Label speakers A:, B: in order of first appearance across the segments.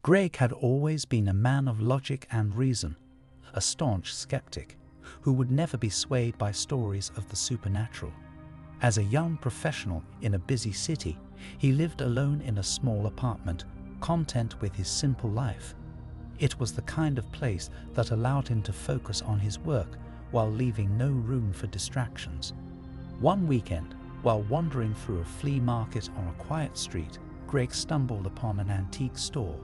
A: Greg had always been a man of logic and reason, a staunch skeptic who would never be swayed by stories of the supernatural. As a young professional in a busy city, he lived alone in a small apartment, content with his simple life. It was the kind of place that allowed him to focus on his work while leaving no room for distractions. One weekend, while wandering through a flea market on a quiet street, Greg stumbled upon an antique store.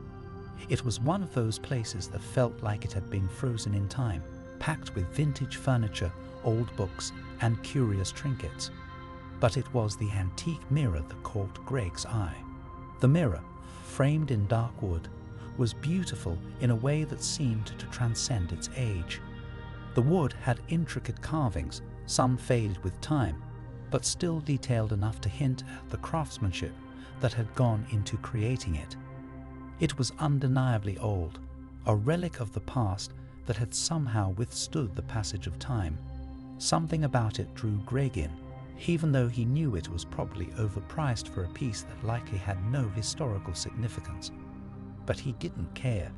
A: It was one of those places that felt like it had been frozen in time, packed with vintage furniture, old books, and curious trinkets. But it was the antique mirror that caught Greg's eye. The mirror, framed in dark wood, was beautiful in a way that seemed to transcend its age. The wood had intricate carvings, some faded with time, but still detailed enough to hint at the craftsmanship that had gone into creating it. It was undeniably old, a relic of the past that had somehow withstood the passage of time. Something about it drew Greg in, even though he knew it was probably overpriced for a piece that likely had no historical significance. But he didn't care.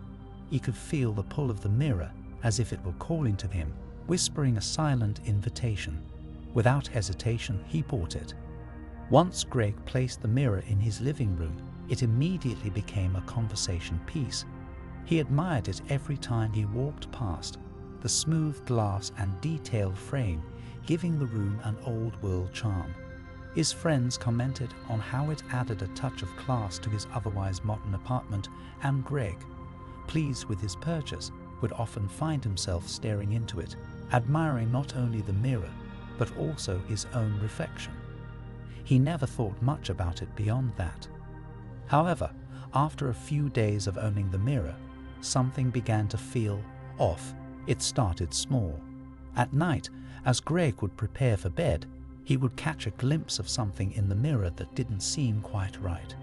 A: He could feel the pull of the mirror as if it were calling to him, whispering a silent invitation. Without hesitation, he bought it. Once Greg placed the mirror in his living room, it immediately became a conversation piece. He admired it every time he walked past, the smooth glass and detailed frame giving the room an old-world charm. His friends commented on how it added a touch of class to his otherwise modern apartment, and Greg, pleased with his purchase, would often find himself staring into it, admiring not only the mirror, but also his own reflection. He never thought much about it beyond that. However, after a few days of owning the mirror, something began to feel off. It started small. At night, as Greg would prepare for bed, he would catch a glimpse of something in the mirror that didn't seem quite right.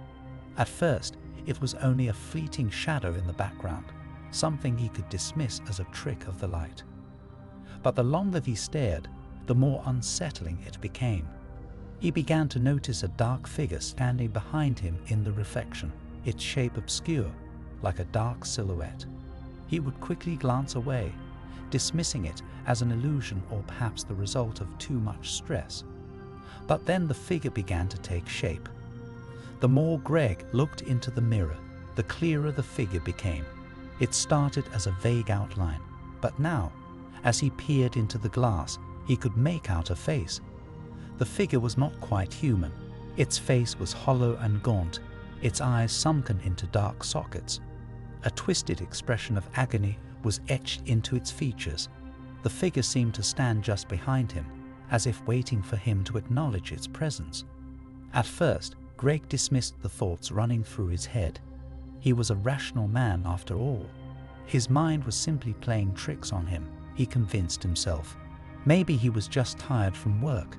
A: At first, it was only a fleeting shadow in the background, something he could dismiss as a trick of the light. But the longer he stared, the more unsettling it became. He began to notice a dark figure standing behind him in the reflection, its shape obscure, like a dark silhouette. He would quickly glance away, dismissing it as an illusion or perhaps the result of too much stress. But then the figure began to take shape. The more Greg looked into the mirror, the clearer the figure became. It started as a vague outline, but now, as he peered into the glass, he could make out a face. The figure was not quite human. Its face was hollow and gaunt, its eyes sunken into dark sockets. A twisted expression of agony was etched into its features. The figure seemed to stand just behind him, as if waiting for him to acknowledge its presence. At first, Greg dismissed the thoughts running through his head. He was a rational man after all. His mind was simply playing tricks on him, he convinced himself. Maybe he was just tired from work.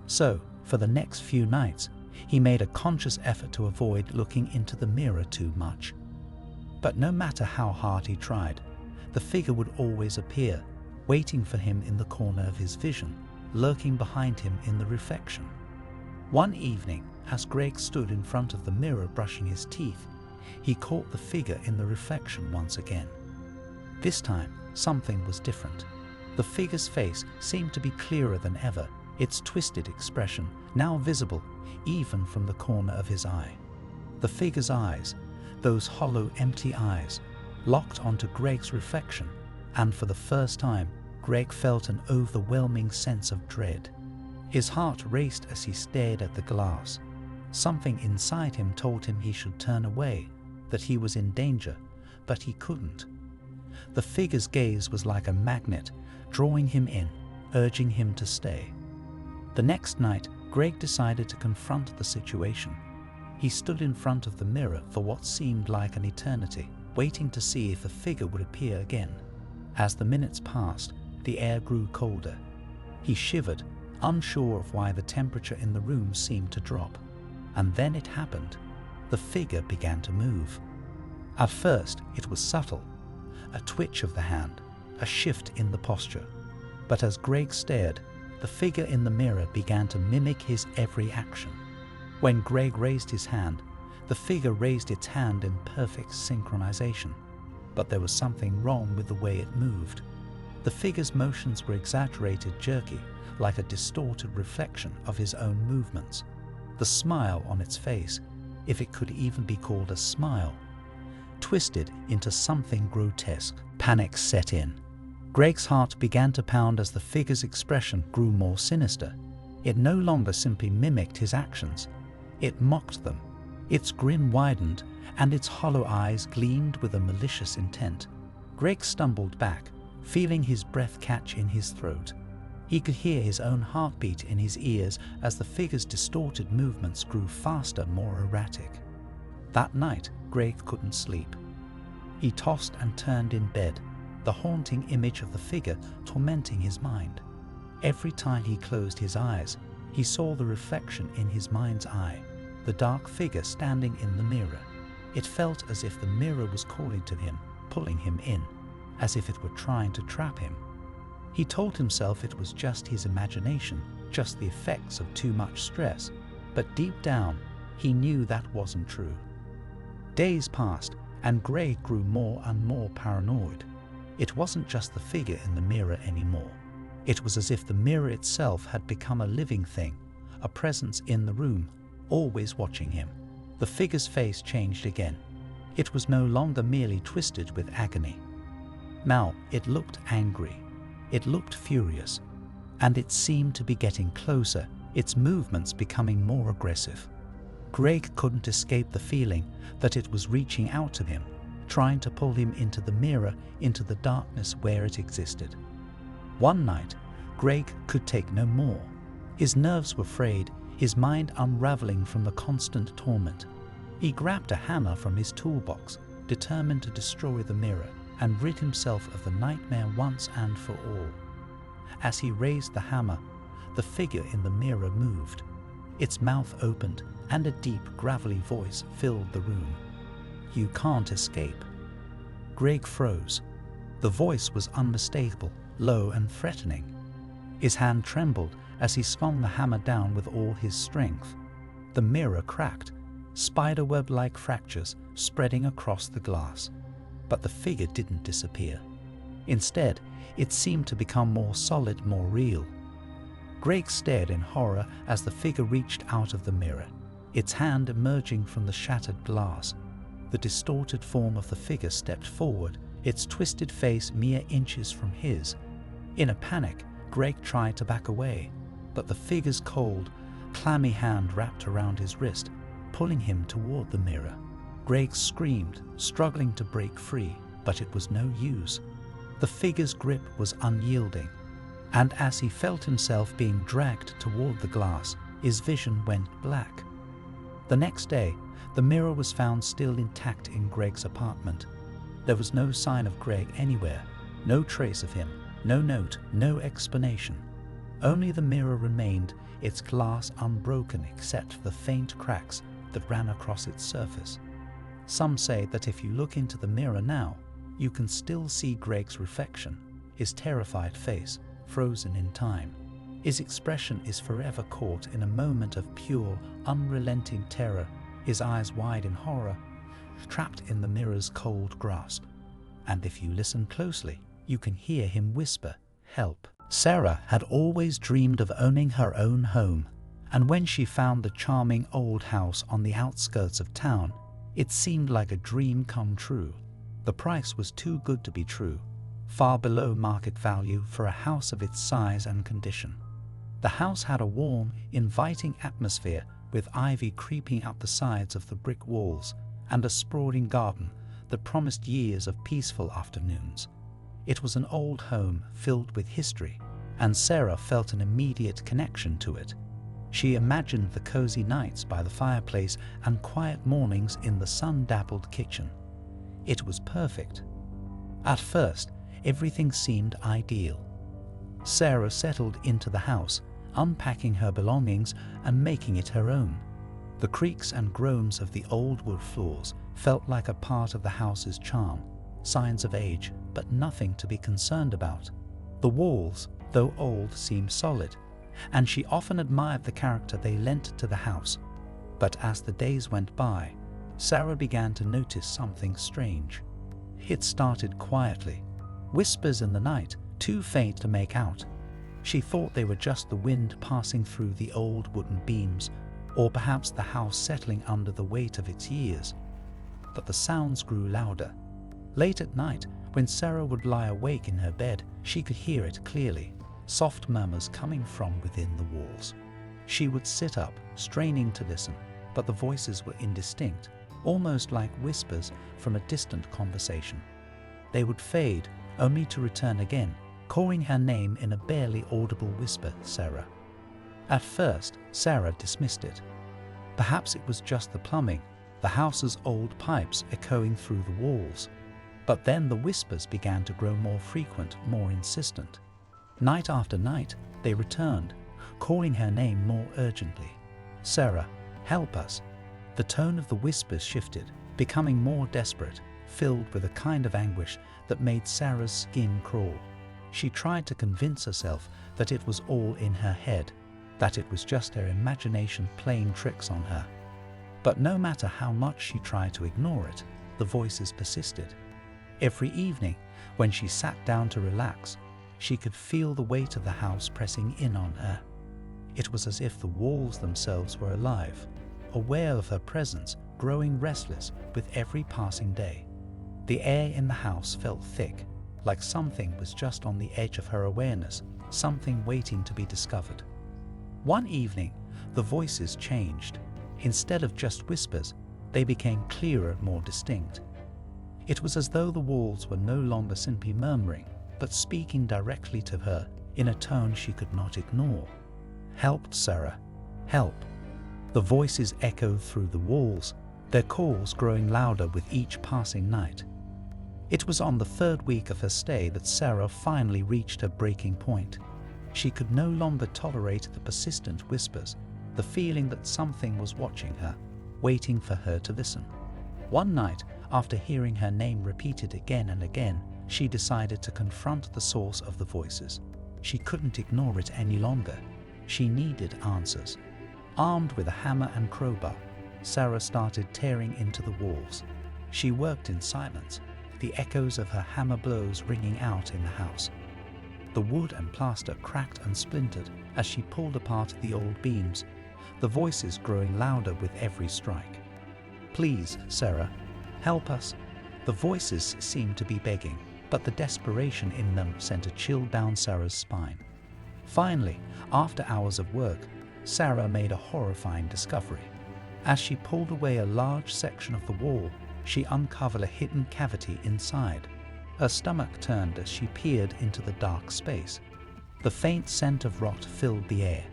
A: So, for the next few nights, he made a conscious effort to avoid looking into the mirror too much. But no matter how hard he tried, the figure would always appear, waiting for him in the corner of his vision, lurking behind him in the reflection. One evening, as Greg stood in front of the mirror brushing his teeth, he caught the figure in the reflection once again. This time, something was different. The figure's face seemed to be clearer than ever, its twisted expression now visible even from the corner of his eye. The figure's eyes, those hollow, empty eyes, locked onto Greg's reflection, and for the first time, Greg felt an overwhelming sense of dread. His heart raced as he stared at the glass. Something inside him told him he should turn away, that he was in danger, but he couldn't. The figure's gaze was like a magnet, drawing him in, urging him to stay. The next night, Greg decided to confront the situation. He stood in front of the mirror for what seemed like an eternity, waiting to see if the figure would appear again. As the minutes passed, the air grew colder. He shivered, unsure of why the temperature in the room seemed to drop. And then it happened. The figure began to move. At first, it was subtle, a twitch of the hand, a shift in the posture. But as Greg stared, the figure in the mirror began to mimic his every action. When Greg raised his hand, The figure raised its hand in perfect synchronization, but there was something wrong with the way it moved. The figure's motions were exaggerated, jerky, like a distorted reflection of his own movements. The smile on its face, if it could even be called a smile, twisted into something grotesque. Panic set in. Greg's heart began to pound as the figure's expression grew more sinister. It no longer simply mimicked his actions. It mocked them. Its grin widened, and its hollow eyes gleamed with a malicious intent. Greg stumbled back, feeling his breath catch in his throat. He could hear his own heartbeat in his ears as the figure's distorted movements grew faster, more erratic. That night, Greg couldn't sleep. He tossed and turned in bed, the haunting image of the figure tormenting his mind. Every time he closed his eyes, he saw the reflection in his mind's eye, the dark figure standing in the mirror. It felt as if the mirror was calling to him, pulling him in, as if it were trying to trap him. He told himself it was just his imagination, just the effects of too much stress, but deep down, he knew that wasn't true. Days passed, and Greg grew more and more paranoid. It wasn't just the figure in the mirror anymore. It was as if the mirror itself had become a living thing, a presence in the room, always watching him. The figure's face changed again. It was no longer merely twisted with agony. Now it looked angry. It looked furious. And it seemed to be getting closer, its movements becoming more aggressive. Greg couldn't escape the feeling that it was reaching out to him, trying to pull him into the mirror, into the darkness where it existed. One night, Greg could take no more. His nerves were frayed, his mind unraveling from the constant torment. He grabbed a hammer from his toolbox, determined to destroy the mirror and rid himself of the nightmare once and for all. As he raised the hammer, the figure in the mirror moved. Its mouth opened, and a deep, gravelly voice filled the room. "You can't escape." Greg froze. The voice was unmistakable, low and threatening. His hand trembled as he swung the hammer down with all his strength. The mirror cracked, spiderweb-like fractures spreading across the glass. But the figure didn't disappear. Instead, it seemed to become more solid, more real. Greg stared in horror as the figure reached out of the mirror, its hand emerging from the shattered glass. The distorted form of the figure stepped forward, its twisted face mere inches from his. In a panic, Greg tried to back away, but the figure's cold, clammy hand wrapped around his wrist, pulling him toward the mirror. Greg screamed, struggling to break free, but it was no use. The figure's grip was unyielding, and as he felt himself being dragged toward the glass, his vision went black. The next day, the mirror was found still intact in Greg's apartment. There was no sign of Greg anywhere, no trace of him, no note, no explanation. Only the mirror remained, its glass unbroken except for the faint cracks that ran across its surface. Some say that if you look into the mirror now, you can still see Greg's reflection, his terrified face, frozen in time. His expression is forever caught in a moment of pure, unrelenting terror, his eyes wide in horror, trapped in the mirror's cold grasp. And if you listen closely, you can hear him whisper, "Help." Sarah had always dreamed of owning her own home, and when she found the charming old house on the outskirts of town, it seemed like a dream come true. The price was too good to be true, far below market value for a house of its size and condition. The house had a warm, inviting atmosphere with ivy creeping up the sides of the brick walls and a sprawling garden that promised years of peaceful afternoons. It was an old home filled with history, and Sarah felt an immediate connection to it. She imagined the cozy nights by the fireplace and quiet mornings in the sun-dappled kitchen. It was perfect. At first, everything seemed ideal. Sarah settled into the house, unpacking her belongings and making it her own. The creaks and groans of the old wood floors felt like a part of the house's charm, signs of age, but nothing to be concerned about. The walls, though old, seemed solid, and she often admired the character they lent to the house. But as the days went by, Sarah began to notice something strange. It started quietly, whispers in the night, too faint to make out. She thought they were just the wind passing through the old wooden beams, or perhaps the house settling under the weight of its years. But the sounds grew louder. Late at night, when Sarah would lie awake in her bed, she could hear it clearly, soft murmurs coming from within the walls. She would sit up, straining to listen, but the voices were indistinct, almost like whispers from a distant conversation. They would fade, only to return again, calling her name in a barely audible whisper, Sarah. At first, Sarah dismissed it. Perhaps it was just the plumbing, the house's old pipes echoing through the walls. But then the whispers began to grow more frequent, more insistent. Night after night, they returned, calling her name more urgently. Sarah, help us. The tone of the whispers shifted, becoming more desperate, filled with a kind of anguish that made Sarah's skin crawl. She tried to convince herself that it was all in her head, that it was just her imagination playing tricks on her. But no matter how much she tried to ignore it, the voices persisted. Every evening, when she sat down to relax, she could feel the weight of the house pressing in on her. It was as if the walls themselves were alive, aware of her presence, growing restless with every passing day. The air in the house felt thick, like something was just on the edge of her awareness, something waiting to be discovered. One evening, the voices changed. Instead of just whispers, they became clearer, more distinct. It was as though the walls were no longer simply murmuring, but speaking directly to her in a tone she could not ignore. "Help, Sarah, help." The voices echoed through the walls, their calls growing louder with each passing night. It was on the third week of her stay that Sarah finally reached her breaking point. She could no longer tolerate the persistent whispers, the feeling that something was watching her, waiting for her to listen. One night, after hearing her name repeated again and again, she decided to confront the source of the voices. She couldn't ignore it any longer. She needed answers. Armed with a hammer and crowbar, Sarah started tearing into the walls. She worked in silence, the echoes of her hammer blows ringing out in the house. The wood and plaster cracked and splintered as she pulled apart the old beams, the voices growing louder with every strike. "Please, Sarah, help us." The voices seemed to be begging, but the desperation in them sent a chill down Sarah's spine. Finally, after hours of work, Sarah made a horrifying discovery. As she pulled away a large section of the wall, she uncovered a hidden cavity inside. Her stomach turned as she peered into the dark space. The faint scent of rot filled the air.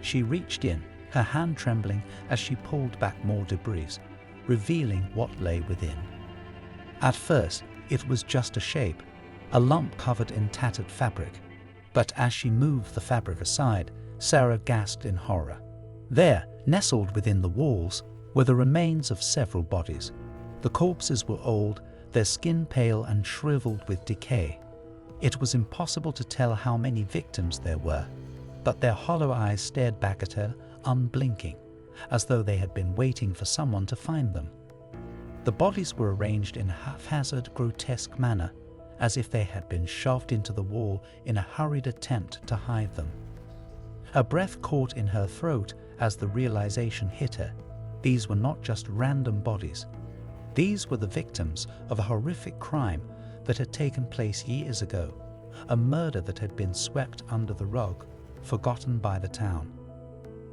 A: She reached in, her hand trembling as she pulled back more debris, revealing what lay within. At first, it was just a shape, a lump covered in tattered fabric. But as she moved the fabric aside, Sarah gasped in horror. There, nestled within the walls, were the remains of several bodies. The corpses were old, their skin pale and shriveled with decay. It was impossible to tell how many victims there were, but their hollow eyes stared back at her, unblinking, as though they had been waiting for someone to find them. The bodies were arranged in a haphazard, grotesque manner, as if they had been shoved into the wall in a hurried attempt to hide them. Her breath caught in her throat as the realization hit her. These were not just random bodies. These were the victims of a horrific crime that had taken place years ago, a murder that had been swept under the rug, forgotten by the town.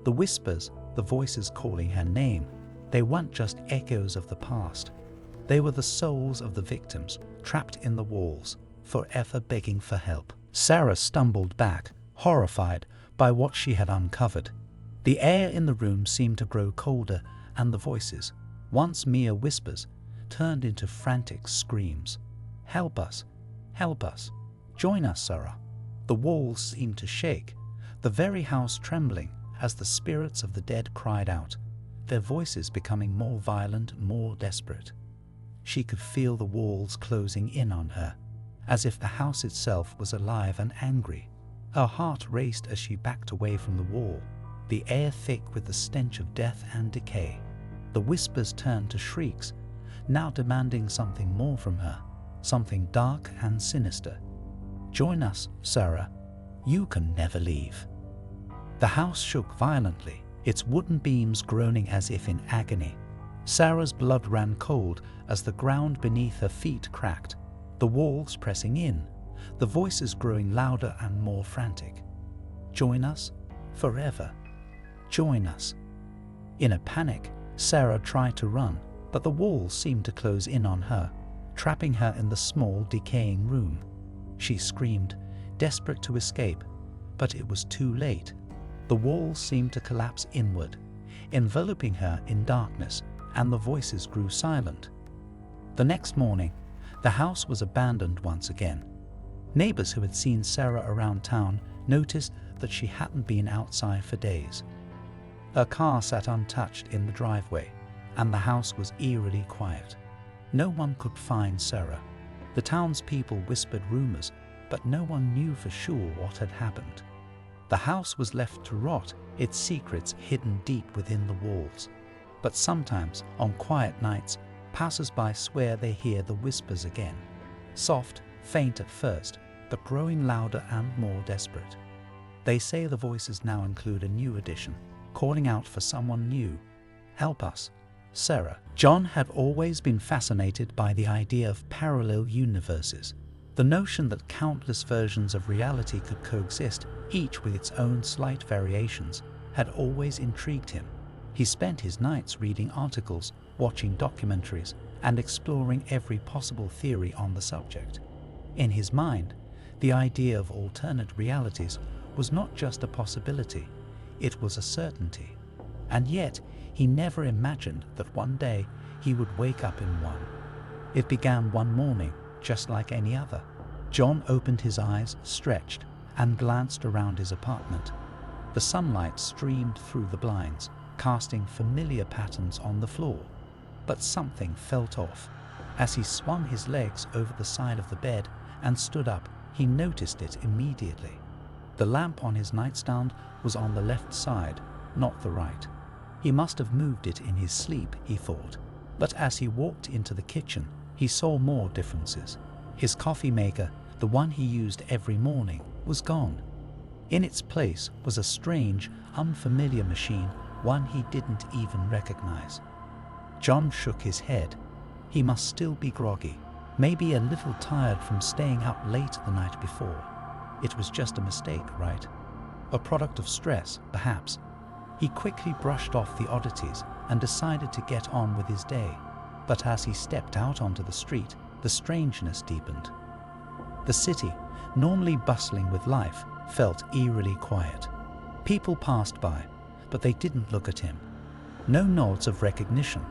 A: The whispers, the voices calling her name, they weren't just echoes of the past. They were the souls of the victims, trapped in the walls, forever begging for help. Sarah stumbled back, horrified by what she had uncovered. The air in the room seemed to grow colder, and the voices, once mere whispers, turned into frantic screams. "Help us! Help us! Join us, Sarah!" The walls seemed to shake, the very house trembling as the spirits of the dead cried out, their voices becoming more violent, more desperate. She could feel the walls closing in on her, as if the house itself was alive and angry. Her heart raced as she backed away from the wall, the air thick with the stench of death and decay. The whispers turned to shrieks, now demanding something more from her, something dark and sinister. "Join us, Sarah. You can never leave." The house shook violently, its wooden beams groaning as if in agony. Sarah's blood ran cold as the ground beneath her feet cracked, the walls pressing in, the voices growing louder and more frantic. "Join us? Forever. Join us." In a panic, Sarah tried to run, but the walls seemed to close in on her, trapping her in the small, decaying room. She screamed, desperate to escape, but it was too late. The walls seemed to collapse inward, enveloping her in darkness, and the voices grew silent. The next morning, the house was abandoned once again. Neighbors who had seen Sarah around town noticed that she hadn't been outside for days. Her car sat untouched in the driveway, and the house was eerily quiet. No one could find Sarah. The townspeople whispered rumors, but no one knew for sure what had happened. The house was left to rot, its secrets hidden deep within the walls. But sometimes, on quiet nights, passers-by swear they hear the whispers again. Soft, faint at first, but growing louder and more desperate. They say the voices now include a new addition, calling out for someone new. "Help us, Sarah." John had always been fascinated by the idea of parallel universes. The notion that countless versions of reality could coexist, each with its own slight variations, had always intrigued him. He spent his nights reading articles, watching documentaries, and exploring every possible theory on the subject. In his mind, the idea of alternate realities was not just a possibility, it was a certainty. And yet, he never imagined that one day he would wake up in one. It began one morning, just like any other. John opened his eyes, stretched, and glanced around his apartment. The sunlight streamed through the blinds, casting familiar patterns on the floor. But something felt off. As he swung his legs over the side of the bed and stood up, he noticed it immediately. The lamp on his nightstand was on the left side, not the right. He must have moved it in his sleep, he thought. But as he walked into the kitchen, he saw more differences. His coffee maker, the one he used every morning, was gone. In its place was a strange, unfamiliar machine, one he didn't even recognize. John shook his head. He must still be groggy, maybe a little tired from staying up late the night before. It was just a mistake, right? A product of stress, perhaps. He quickly brushed off the oddities and decided to get on with his day. But as he stepped out onto the street, the strangeness deepened. The city, normally bustling with life, felt eerily quiet. People passed by, but they didn't look at him. No nods of recognition,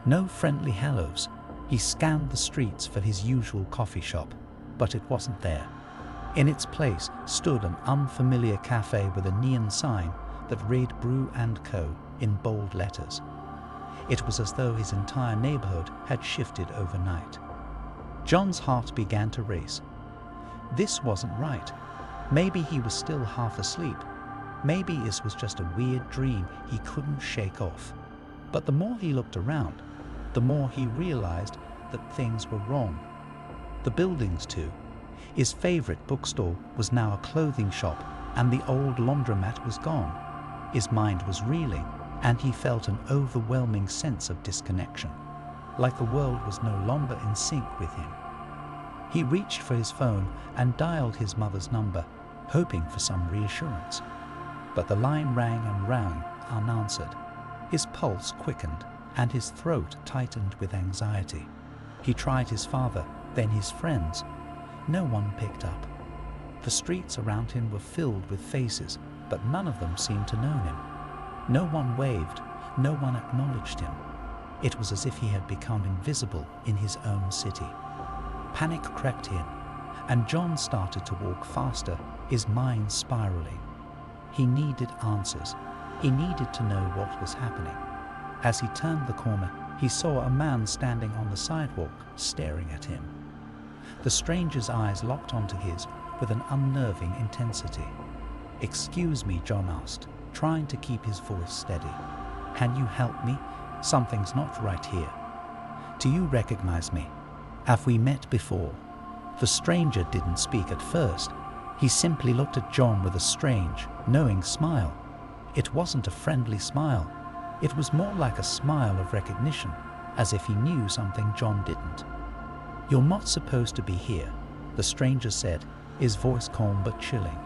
A: no friendly hellos. He scanned the streets for his usual coffee shop, but it wasn't there. In its place stood an unfamiliar cafe with a neon sign that read Brew & Co. in bold letters. It was as though his entire neighborhood had shifted overnight. John's heart began to race. This wasn't right. Maybe he was still half asleep. Maybe this was just a weird dream he couldn't shake off. But the more he looked around, the more he realized that things were wrong. The buildings too. His favorite bookstore was now a clothing shop, and the old laundromat was gone. His mind was reeling, and he felt an overwhelming sense of disconnection, like the world was no longer in sync with him. He reached for his phone and dialed his mother's number, hoping for some reassurance. But the line rang and rang, unanswered. His pulse quickened, and his throat tightened with anxiety. He tried his father, then his friends. No one picked up. The streets around him were filled with faces, but none of them seemed to know him. No one waved, no one acknowledged him. It was as if he had become invisible in his own city. Panic crept in, and John started to walk faster, his mind spiraling. He needed answers. He needed to know what was happening. As he turned the corner, he saw a man standing on the sidewalk, staring at him. The stranger's eyes locked onto his with an unnerving intensity. "Excuse me," John asked, trying to keep his voice steady. "Can you help me? Something's not right here. Do you recognize me? Have we met before? The stranger didn't speak at first. He simply looked at John with a strange, knowing smile. It wasn't a friendly smile. It was more like a smile of recognition, as if he knew something John didn't. "You're not supposed to be here," the stranger said, his voice calm but chilling.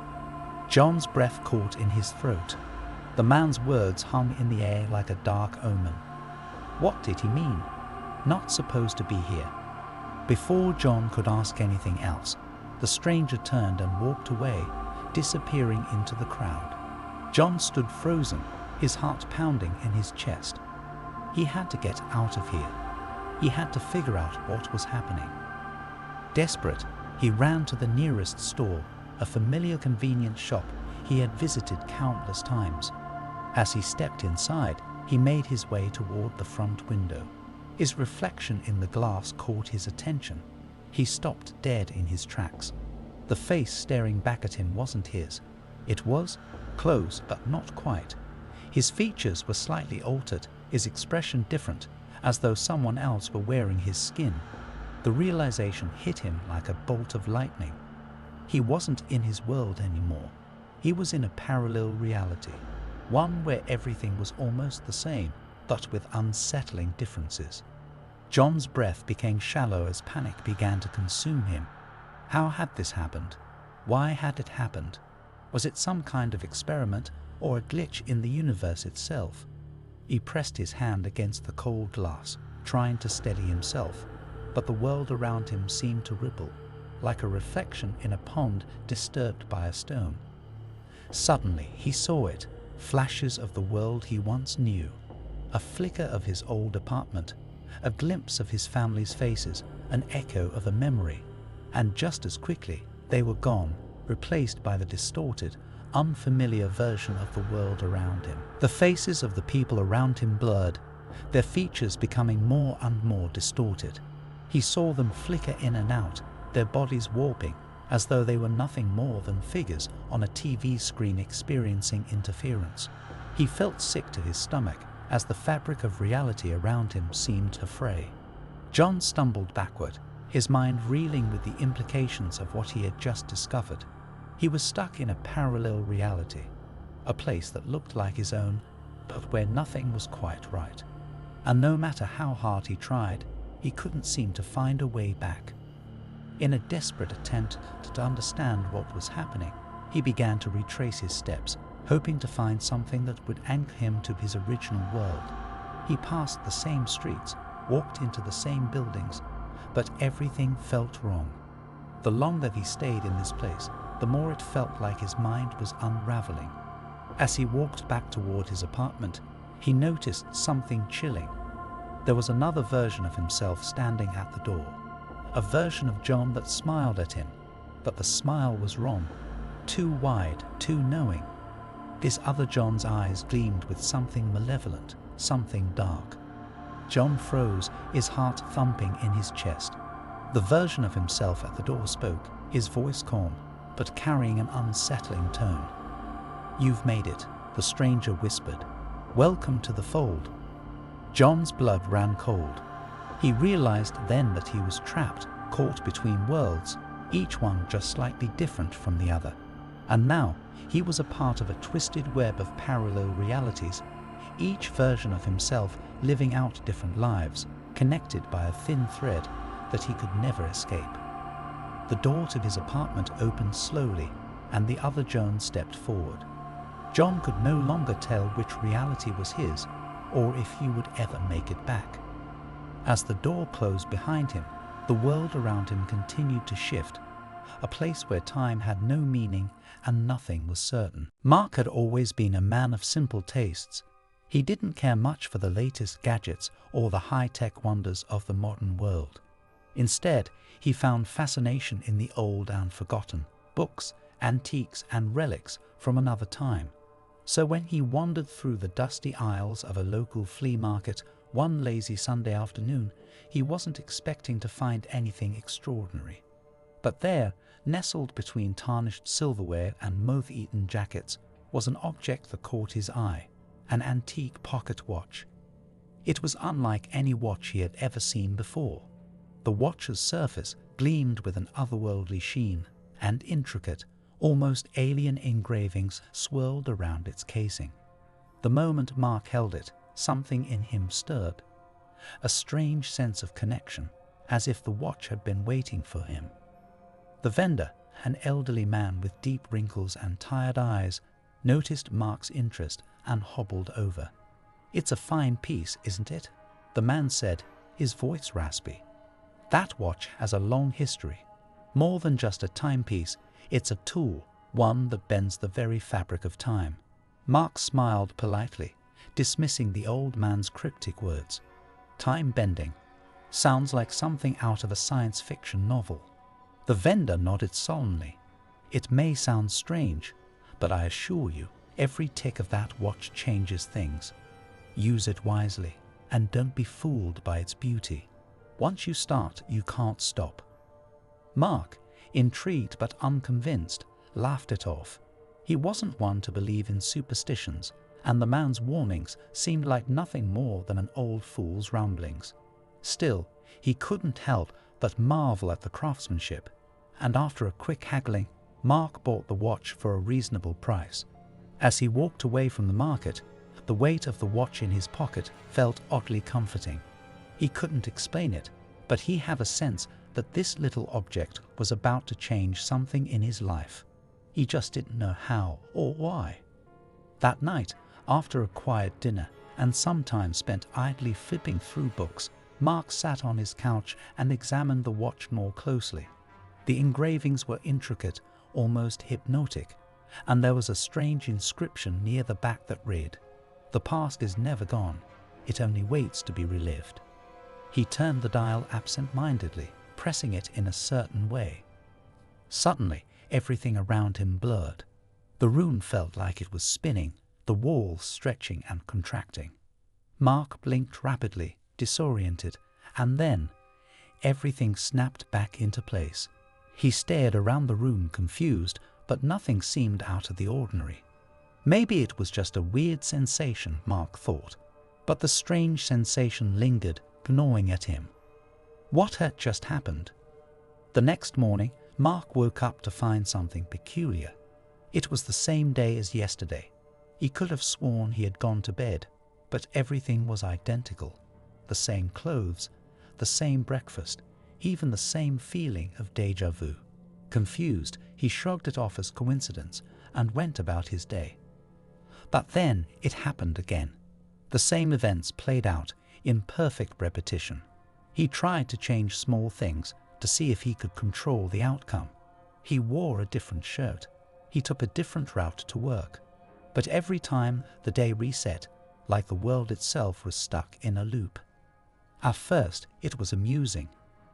A: John's breath caught in his throat. The man's words hung in the air like a dark omen. What did he mean? Not supposed to be here. Before John could ask anything else, the stranger turned and walked away, disappearing into the crowd. John stood frozen, his heart pounding in his chest. He had to get out of here. He had to figure out what was happening. Desperate, he ran to the nearest store, a familiar convenience shop he had visited countless times. As he stepped inside, he made his way toward the front window. His reflection in the glass caught his attention. He stopped dead in his tracks. The face staring back at him wasn't his. It was close, but not quite. His features were slightly altered, his expression different, as though someone else were wearing his skin. The realization hit him like a bolt of lightning. He wasn't in his world anymore. He was in a parallel reality, one where everything was almost the same, but with unsettling differences. John's breath became shallow as panic began to consume him. How had this happened? Why had it happened? Was it some kind of experiment or a glitch in the universe itself? He pressed his hand against the cold glass, trying to steady himself, but the world around him seemed to ripple, like a reflection in a pond disturbed by a stone. Suddenly he saw it, flashes of the world he once knew, a flicker of his old apartment, a glimpse of his family's faces, an echo of a memory, and just as quickly they were gone, replaced by the distorted, unfamiliar version of the world around him. The faces of the people around him blurred, their features becoming more and more distorted. He saw them flicker in and out, their bodies warping, as though they were nothing more than figures on a TV screen experiencing interference. He felt sick to his stomach as the fabric of reality around him seemed to fray. John stumbled backward, his mind reeling with the implications of what he had just discovered. He was stuck in a parallel reality, a place that looked like his own, but where nothing was quite right. And no matter how hard he tried, he couldn't seem to find a way back. In a desperate attempt to understand what was happening, he began to retrace his steps, hoping to find something that would anchor him to his original world. He passed the same streets, walked into the same buildings, but everything felt wrong. The longer he stayed in this place, the more it felt like his mind was unraveling. As he walked back toward his apartment, he noticed something chilling. There was another version of himself standing at the door, a version of John that smiled at him, but the smile was wrong, too wide, too knowing. This other John's eyes gleamed with something malevolent, something dark. John froze, his heart thumping in his chest. The version of himself at the door spoke, his voice calm, but carrying an unsettling tone. "You've made it," the stranger whispered. "Welcome to the fold." John's blood ran cold. He realized then that he was trapped, caught between worlds, each one just slightly different from the other. And now he was a part of a twisted web of parallel realities, each version of himself living out different lives, connected by a thin thread that he could never escape. The door to his apartment opened slowly, and the other John stepped forward. John could no longer tell which reality was his, or if he would ever make it back. As the door closed behind him, the world around him continued to shift, a place where time had no meaning and nothing was certain. Mark had always been a man of simple tastes. He didn't care much for the latest gadgets or the high-tech wonders of the modern world. Instead, he found fascination in the old and forgotten, books, antiques, and relics from another time. So when he wandered through the dusty aisles of a local flea market one lazy Sunday afternoon, he wasn't expecting to find anything extraordinary. But there, nestled between tarnished silverware and moth-eaten jackets, was an object that caught his eye, an antique pocket watch. It was unlike any watch he had ever seen before. The watch's surface gleamed with an otherworldly sheen, and intricate, almost alien engravings swirled around its casing. The moment Mark held it, something in him stirred. A strange sense of connection, as if the watch had been waiting for him. The vendor, an elderly man with deep wrinkles and tired eyes, noticed Mark's interest and hobbled over. "It's a fine piece, isn't it?" the man said, his voice raspy. "That watch has a long history. More than just a timepiece, it's a tool, one that bends the very fabric of time." Mark smiled politely, dismissing the old man's cryptic words. Time bending. Sounds like something out of a science fiction novel. The vendor nodded solemnly. "It may sound strange, but I assure you, every tick of that watch changes things. Use it wisely, and don't be fooled by its beauty. Once you start, you can't stop." Mark, intrigued but unconvinced, laughed it off. He wasn't one to believe in superstitions, and the man's warnings seemed like nothing more than an old fool's ramblings. Still, he couldn't help but marvel at the craftsmanship, and after a quick haggling, Mark bought the watch for a reasonable price. As he walked away from the market, the weight of the watch in his pocket felt oddly comforting. He couldn't explain it, but he had a sense that this little object was about to change something in his life. He just didn't know how or why. That night, after a quiet dinner and some time spent idly flipping through books, Mark sat on his couch and examined the watch more closely. The engravings were intricate, almost hypnotic, and there was a strange inscription near the back that read, "The past is never gone, it only waits to be relived." He turned the dial absent-mindedly, pressing it in a certain way. Suddenly, everything around him blurred. The room felt like it was spinning, the walls stretching and contracting. Mark blinked rapidly, disoriented, and then everything snapped back into place. He stared around the room confused, but nothing seemed out of the ordinary. Maybe it was just a weird sensation, Mark thought, but the strange sensation lingered, gnawing at him. What had just happened? The next morning, Mark woke up to find something peculiar. It was the same day as yesterday. He could have sworn he had gone to bed, but everything was identical. The same clothes, the same breakfast, even the same feeling of déjà vu. Confused, he shrugged it off as coincidence and went about his day. But then it happened again. The same events played out in perfect repetition. He tried to change small things to see if he could control the outcome. He wore a different shirt. He took a different route to work. But every time the day reset, like the world itself was stuck in a loop. At first, it was amusing.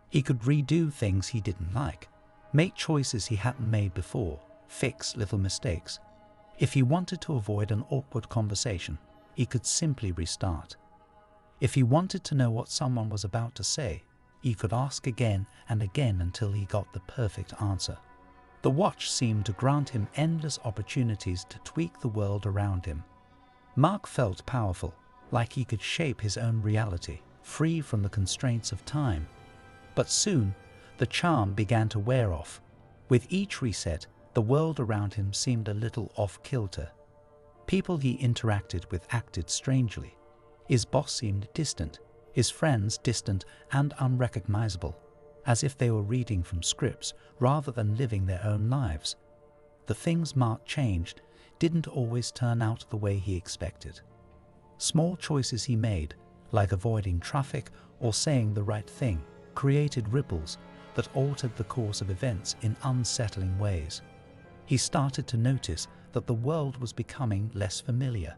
A: He could redo things he didn't like, make choices he hadn't made before, fix little mistakes. If he wanted to avoid an awkward conversation, he could simply restart. If he wanted to know what someone was about to say, he could ask again and again until he got the perfect answer. The watch seemed to grant him endless opportunities to tweak the world around him. Mark felt powerful, like he could shape his own reality, free from the constraints of time. But soon, the charm began to wear off. With each reset, the world around him seemed a little off-kilter. People he interacted with acted strangely. His boss seemed distant, his friends distant and unrecognizable, as if they were reading from scripts rather than living their own lives. The things Mark changed didn't always turn out the way he expected. Small choices he made, like avoiding traffic or saying the right thing, created ripples that altered the course of events in unsettling ways. He started to notice that the world was becoming less familiar.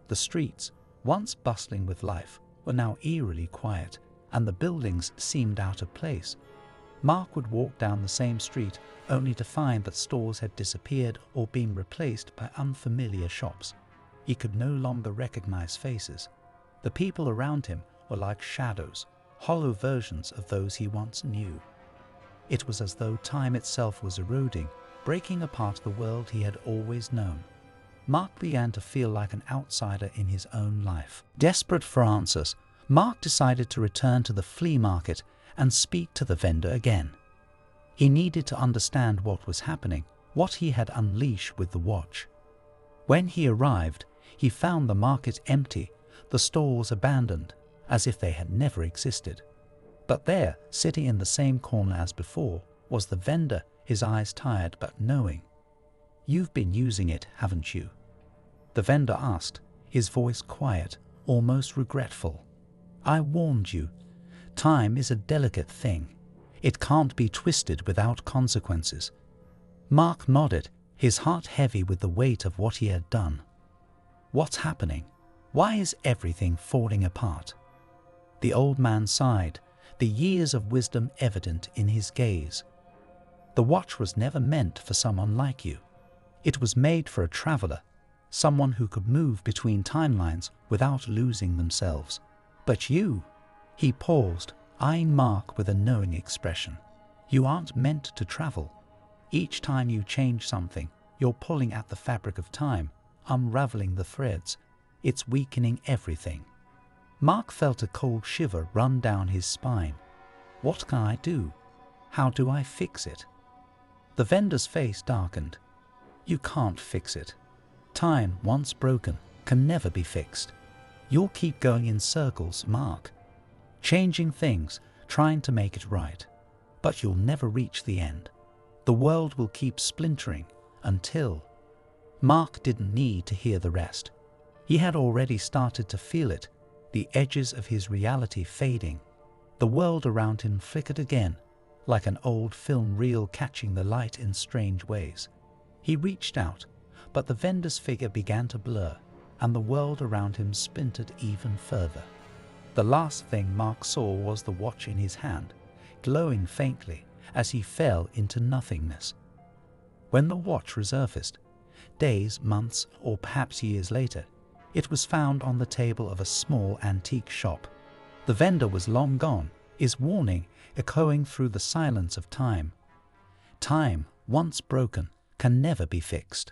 A: The streets, once bustling with life, were now eerily quiet, and the buildings seemed out of place. Mark would walk down the same street only to find that stores had disappeared or been replaced by unfamiliar shops. He could no longer recognize faces. The people around him were like shadows, hollow versions of those he once knew. It was as though time itself was eroding, breaking apart the world he had always known. Mark began to feel like an outsider in his own life. Desperate for answers, Mark decided to return to the flea market and speak to the vendor again. He needed to understand what was happening, what he had unleashed with the watch. When he arrived, he found the market empty, the stalls abandoned, as if they had never existed. But there, sitting in the same corner as before, was the vendor, his eyes tired but knowing. "You've been using it, haven't you?" the vendor asked, his voice quiet, almost regretful. "I warned you. Time is a delicate thing. It can't be twisted without consequences." Mark nodded, his heart heavy with the weight of what he had done. "What's happening? Why is everything falling apart?" The old man sighed, the years of wisdom evident in his gaze. "The watch was never meant for someone like you. It was made for a traveler, someone who could move between timelines without losing themselves. But you—" He paused, eyeing Mark with a knowing expression. "You aren't meant to travel. Each time you change something, you're pulling at the fabric of time, unraveling the threads. It's weakening everything." Mark felt a cold shiver run down his spine. "What can I do? How do I fix it?" The vendor's face darkened. "You can't fix it. Time, once broken, can never be fixed. You'll keep going in circles, Mark, changing things, trying to make it right. But you'll never reach the end. The world will keep splintering until—" Mark didn't need to hear the rest. He had already started to feel it, the edges of his reality fading. The world around him flickered again, like an old film reel catching the light in strange ways. He reached out, but the vendor's figure began to blur, and the world around him splintered even further. The last thing Mark saw was the watch in his hand, glowing faintly as he fell into nothingness. When the watch resurfaced, days, months, or perhaps years later, it was found on the table of a small antique shop. The vendor was long gone, his warning echoing through the silence of time. Time, once broken, can never be fixed.